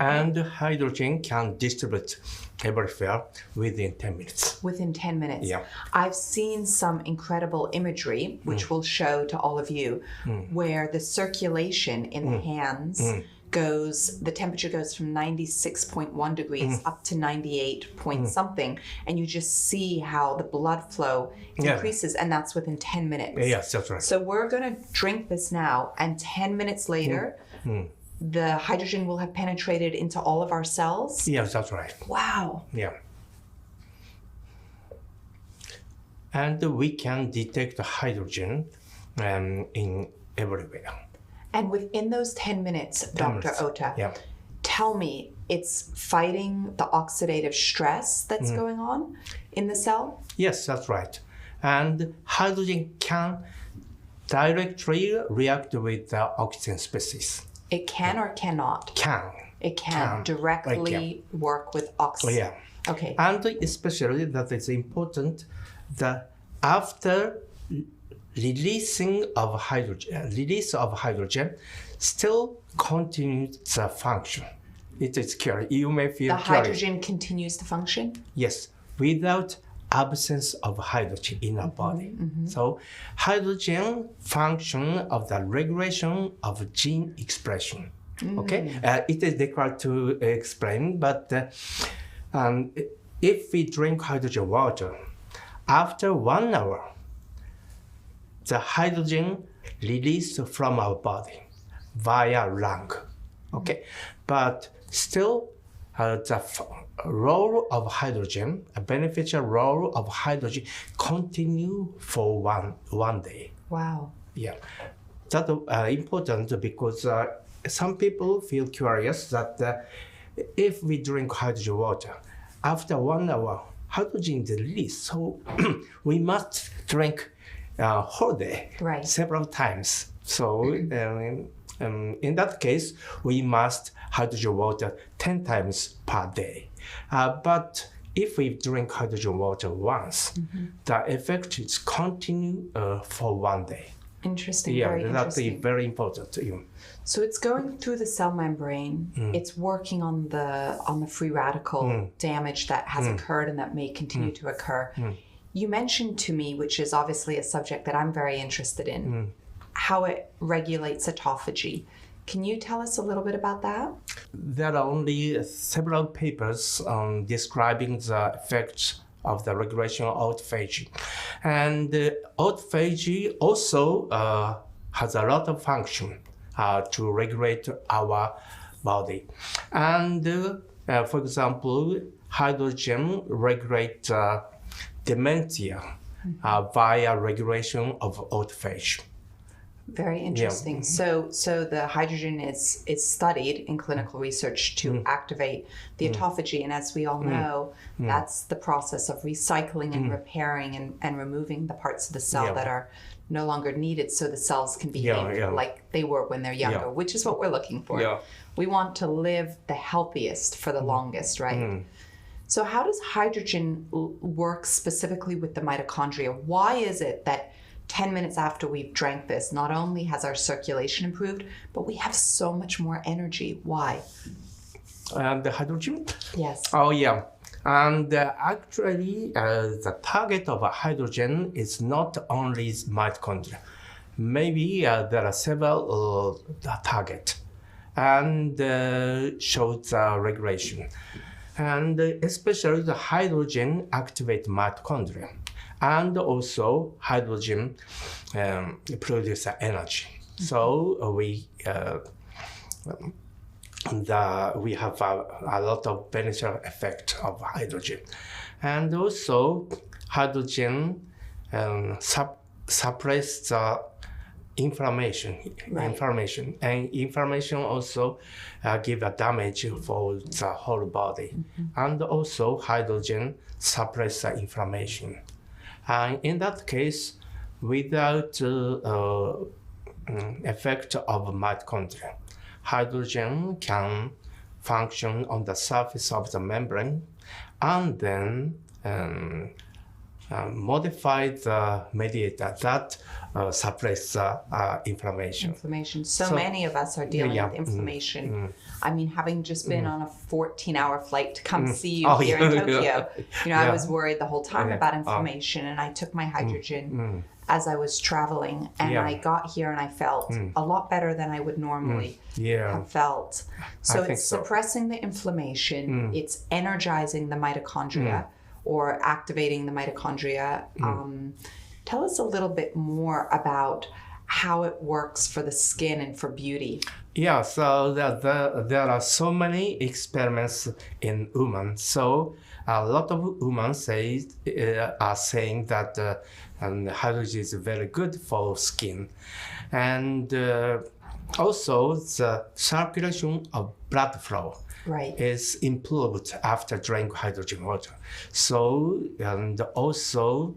And hydrogen can distribute everywhere within 10 minutes. Within 10 minutes. Yeah. I've seen some incredible imagery, which we'll show to all of you, where the circulation in the hands goes, the temperature goes from 96.1 degrees up to 98 point something, and you just see how the blood flow increases, and that's within 10 minutes. Yes, that's right. So we're going to drink this now, and 10 minutes later, the hydrogen will have penetrated into all of our cells? Yes, that's right. Wow. Yeah. And we can detect the hydrogen in everywhere. And within those 10 minutes, Dr. Ohta, tell me, it's fighting the oxidative stress that's going on in the cell? Yes, that's right. And hydrogen can directly react with the oxygen species. It can or cannot? Can. It can directly work with oxygen. Yeah. Okay. And especially that is important that after releasing of hydrogen still continues the function. It is curious. You may feel the curious. Hydrogen continues to function? Yes, without absence of hydrogen in our body. So hydrogen function of the regulation of gene expression. Okay, it is difficult to explain, but if we drink hydrogen water, after 1 hour, the hydrogen released from our body via lung. Okay, but still the role of hydrogen, a beneficial role of hydrogen, continue for one day. Wow. Yeah, that's important because some people feel curious that if we drink hydrogen water, after 1 hour, hydrogen is released. So we must drink whole day, several times. So in that case, we must hydrogen water 10 times per day. But if we drink hydrogen water once, the effect is continue for 1 day. Interesting. Yeah, very that's interesting. very important. So it's going through the cell membrane. It's working on the free radical damage that has occurred and that may continue to occur. You mentioned to me, which is obviously a subject that I'm very interested in, how it regulates autophagy. Can you tell us a little bit about that? There are only several papers describing the effects of the regulation of autophagy. And autophagy also has a lot of function to regulate our body. And for example, hydrogen regulates dementia via regulation of autophagy. Very interesting. So the hydrogen is studied in clinical research to activate the autophagy, and as we all know, that's the process of recycling and repairing and removing the parts of the cell that are no longer needed, so the cells can behave like they were when they're younger, which is what we're looking for. We want to live the healthiest for the longest, right? So how does hydrogen work specifically with the mitochondria? Why is it that 10 minutes after we've drank this, not only has our circulation improved, but we have so much more energy? Why? The hydrogen? Yes. Oh, yeah. And actually, the target of hydrogen is not only mitochondria. Maybe there are several targets and shows regulation. And especially the hydrogen activates mitochondria. And also hydrogen produces energy. So we have a lot of beneficial effect of hydrogen. And also hydrogen suppresses the inflammation. And inflammation also give a damage for the whole body. And also hydrogen suppresses the inflammation. And in that case, without effect of mitochondria, hydrogen can function on the surface of the membrane and then modify the mediator that suppress inflammation. So many of us are dealing yeah. with inflammation. I mean, having just been on a 14-hour flight to come see you Oh, here yeah, in Tokyo, yeah. you know, I Yeah. was worried the whole time about inflammation, and I took my hydrogen as I was traveling, and Yeah. I got here and I felt a lot better than I would normally Yeah. have felt. So think it's so. suppressing the inflammation, it's energizing the mitochondria or activating the mitochondria. Tell us a little bit more about how it works for the skin and for beauty. Yeah, so there are so many experiments in women. So a lot of women are saying that hydrogen is very good for skin, and also the circulation of blood flow Right. is improved after drink hydrogen water. So and also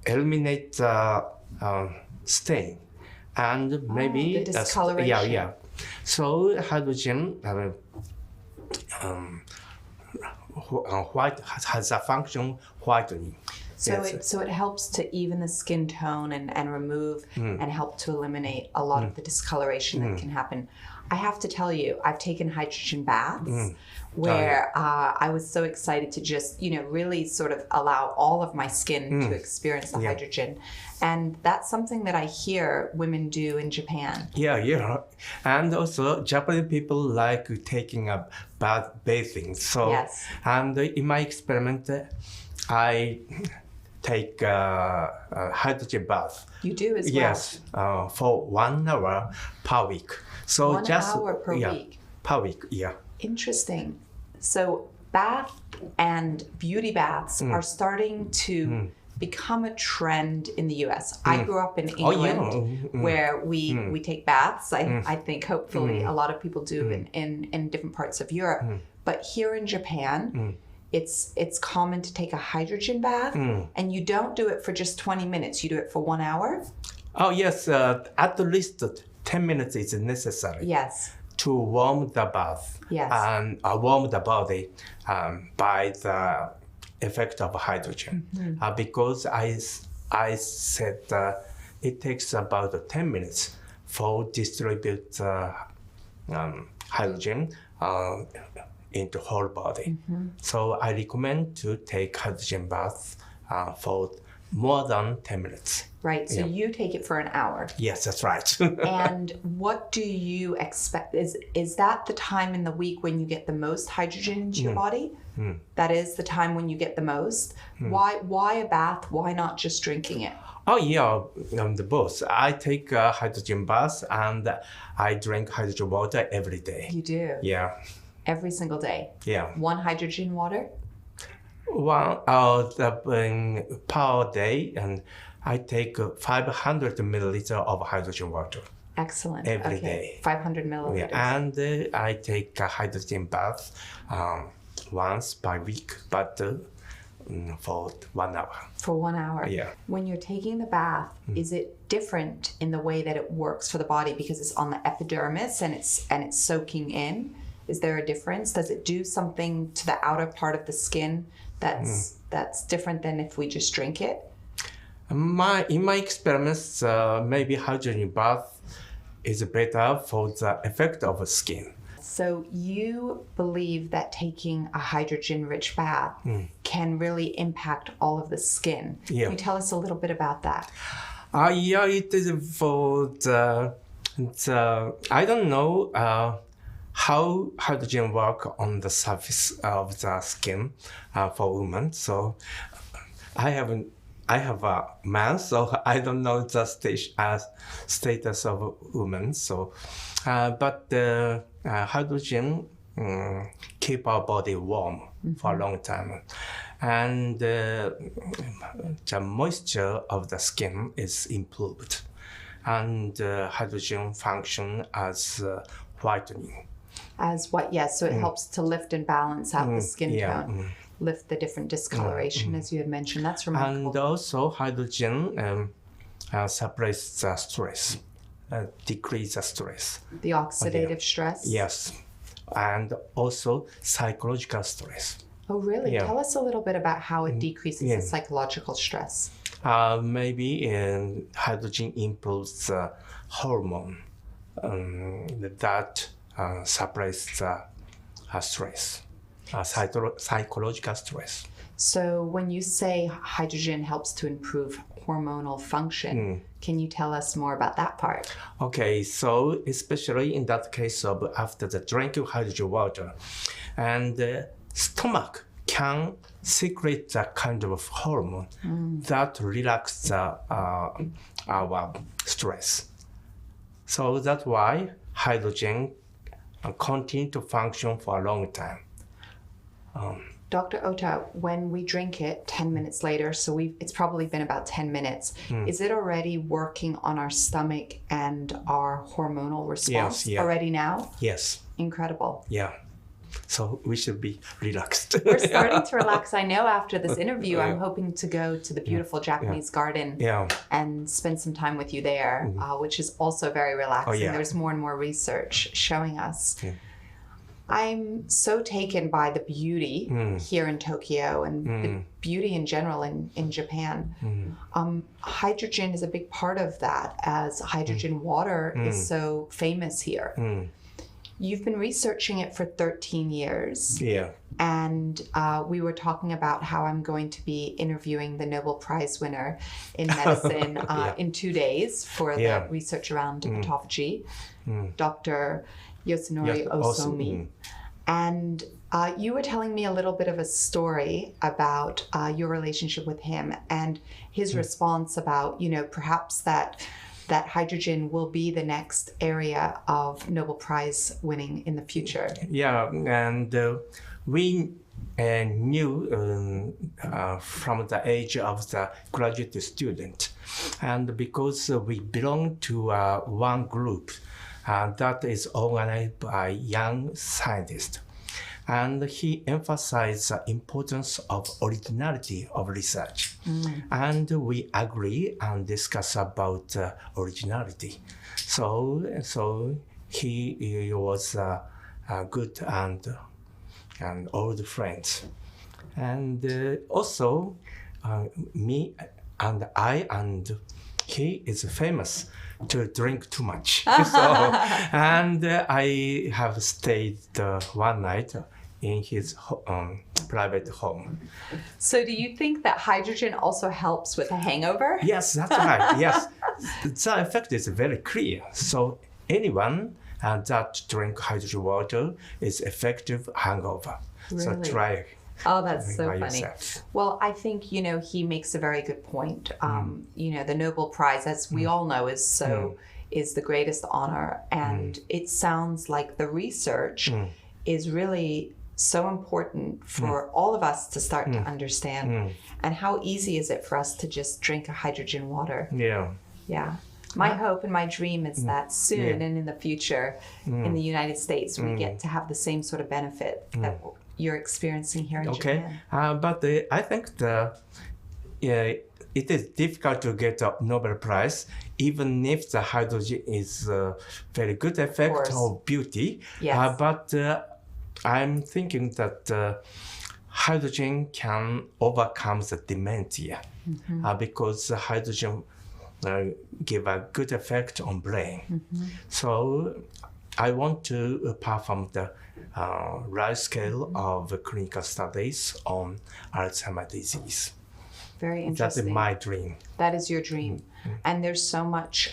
eliminate stain and maybe the discoloration. yeah. So hydrogen white has a function whitening. So it helps to even the skin tone and remove and help to eliminate a lot of the discoloration that can happen. I have to tell you, I've taken hydrogen baths where I was so excited to just, really sort of allow all of my skin to experience the hydrogen. And that's something that I hear women do in Japan. Yeah. And also Japanese people like taking a bath bathing. So, Yes. And in my experiment, I take a hydrogen bath. You do as well? Yes, for 1 hour per week. So 1 hour per week? Per week, yeah. Interesting. So bath and beauty baths are starting to become a trend in the US. I grew up in England where we take baths. I think hopefully a lot of people do in different parts of Europe. But here in Japan, it's common to take a hydrogen bath, and you don't do it for just 20 minutes. You do it for 1 hour. Oh, yes, at least 10 minutes is necessary. Yes. To warm the bath. Yes. And warm the body by the effect of hydrogen. Because I said it takes about 10 minutes for distribute hydrogen into whole body. So I recommend to take hydrogen bath for more than 10 minutes. Right. So you take it for an hour. Yes, that's right. And what do you expect? Is that the time in the week when you get the most hydrogen into your body? That is the time when you get the most? Why a bath? Why not just drinking it? Oh yeah, the both. I take a hydrogen bath and I drink hydrogen water every day. You do? Yeah. Every single day? Yeah. 1 hydrogen water? Per day, and I take 500 milliliter of hydrogen water. Excellent. Every day. 500 milliliters. Yeah, and I take a hydrogen bath once per week, but for 1 hour. For 1 hour. Yeah. When you're taking the bath, is it different in the way that it works for the body because it's on the epidermis and it's soaking in? Is there a difference? Does it do something to the outer part of the skin that's different than if we just drink it? In my experiments, maybe hydrogen bath is better for the effect of skin. So you believe that taking a hydrogen-rich bath can really impact all of the skin. Yeah. Can you tell us a little bit about that? Yeah, it is for the I don't know how hydrogen work on the surface of the skin for women. So I have a man, so I don't know the status of women. So, but the hydrogen keep our body warm for a long time, and the moisture of the skin is improved, and hydrogen function as whitening. As what? Yes. So it helps to lift and balance out the skin tone, lift the different discoloration, as you had mentioned. That's remarkable. And also hydrogen suppresses the stress, decrease the stress. The oxidative stress? Yes, and also psychological stress. Oh, really? Yeah. Tell us a little bit about how it decreases Yeah. the psychological stress. Maybe hydrogen improves the hormone that suppresses stress, psychological stress. So when you say hydrogen helps to improve hormonal function, can you tell us more about that part? Okay, so especially in that case of after the drinking hydrogen water, and the stomach can secrete that kind of hormone that relaxes our stress. So that's why hydrogen continue to function for a long time. Dr. Ohta, when we drink it 10 minutes later, so it's probably been about 10 minutes, is it already working on our stomach and our hormonal response already now? Yes. Incredible. Yeah. So we should be relaxed. We're starting to relax. I know after this interview, I'm hoping to go to the beautiful Japanese garden and spend some time with you there, which is also very relaxing. There's more and more research showing us. I'm so taken by the beauty here in Tokyo and the beauty in general in Japan. Hydrogen is a big part of that, as hydrogen water is so famous here. You've been researching it for 13 years. Yeah. And we were talking about how I'm going to be interviewing the Nobel Prize winner in medicine in 2 days for the research around autophagy, Dr. Yosunori Osomi. And you were telling me a little bit of a story about your relationship with him and his response about, perhaps that hydrogen will be the next area of Nobel Prize winning in the future. Yeah, and we knew from the age of the graduate student, and because we belong to one group that is organized by young scientists. And he emphasized the importance of originality of research. And we agree and discuss about originality. So he was a good and old friend. And also me and I and he is famous to drink too much. And I have stayed one night in his private home. So do you think that hydrogen also helps with a hangover? Yes, that's right. Yes, the effect is very clear. So anyone that drink hydrogen water is effective hangover. Really? So try. Oh, that's so funny. Yourself. Well, I think, he makes a very good point. The Nobel Prize, as we all know, is the greatest honor. And it sounds like the research is really so important for all of us to start to understand. And how easy is it for us to just drink a hydrogen water? Yeah. My hope and my dream is that soon and in the future in the United States, we get to have the same sort of benefit that you're experiencing here in Japan. But I think it is difficult to get a Nobel Prize, even if the hydrogen is a very good effect of beauty. Yes. But I'm thinking that hydrogen can overcome the dementia because hydrogen give a good effect on brain. So I want to perform the large scale of clinical studies on Alzheimer's disease. Very interesting. That's my dream. That is your dream. And there's so much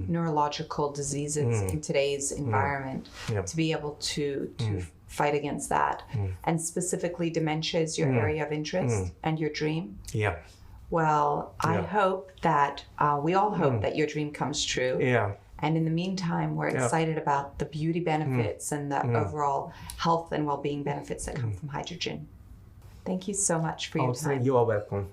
neurological diseases in today's environment to be able to fight against that. And specifically dementia is your area of interest and your dream. Yeah. Well, I hope that we all hope that your dream comes true. Yeah. And in the meantime, we're excited about the beauty benefits and the overall health and well-being benefits that come from hydrogen. Thank you so much for your time. You are welcome.